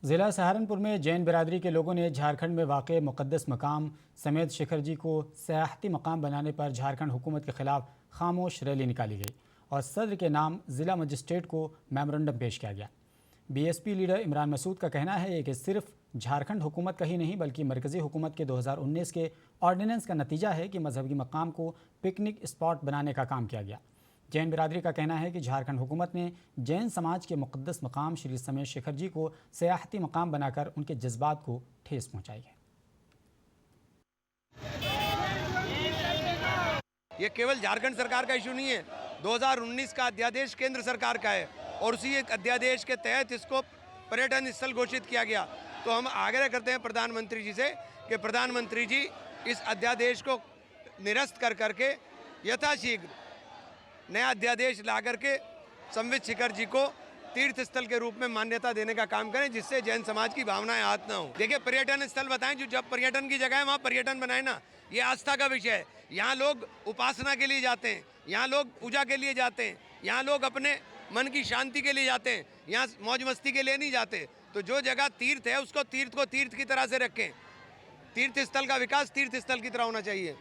ज़िला सहारनपुर में जैन बिरादरी के लोगों ने झारखंड में वाक़ मुक़द्दस मकाम समेत शिखर जी को सियाहती मकाम बनाने पर झारखंड हुकूमत के ख़िलाफ़ खामोश रैली निकाली गई और सदर के नाम ज़िला मजिस्ट्रेट को मेमोरेंडम पेश किया गया। बीएसपी लीडर इमरान मसूद का कहना है कि सिर्फ झारखंड हुकूमत का ही नहीं बल्कि मरकज़ी हुकूमत के 2019 के ऑर्डिनेंस का नतीजा है कि मजहबी मकाम को पिकनिक स्पॉट बनाने का काम किया गया। जैन बिरादरी का कहना है कि झारखंड हुकूमत ने जैन समाज के मुक़द्दस मकाम श्री समेत शिखर जी को सियाहती मकाम बनाकर उनके जज्बात को ठेस पहुँचाई है। ये केवल झारखंड सरकार का इशू नहीं है, 2019 का अध्यादेश केंद्र सरकार का है और उसी एक अध्यादेश के तहत इसको पर्यटन स्थल घोषित किया गया। तो हम आग्रह करते हैं प्रधानमंत्री जी से कि प्रधानमंत्री जी इस अध्यादेश को निरस्त कर करके यथाशीघ्र नया अध्यादेश ला करके संवित शिखर जी को तीर्थ स्थल के रूप में मान्यता देने का काम करें, जिससे जैन समाज की भावनाएं आहत ना हो। देखिए, पर्यटन स्थल बताएं, जो जब पर्यटन की जगह है वहाँ पर्यटन बनाए ना। ये आस्था का विषय है। यहाँ लोग उपासना के लिए जाते हैं, यहाँ लोग पूजा के लिए जाते हैं, यहाँ लोग अपने मन की शांति के लिए जाते हैं, यहाँ मौज मस्ती के लिए नहीं जाते। तो जो जगह तीर्थ है उसको तीर्थ की तरह से रखें। तीर्थ स्थल का विकास तीर्थ स्थल की तरह होना चाहिए।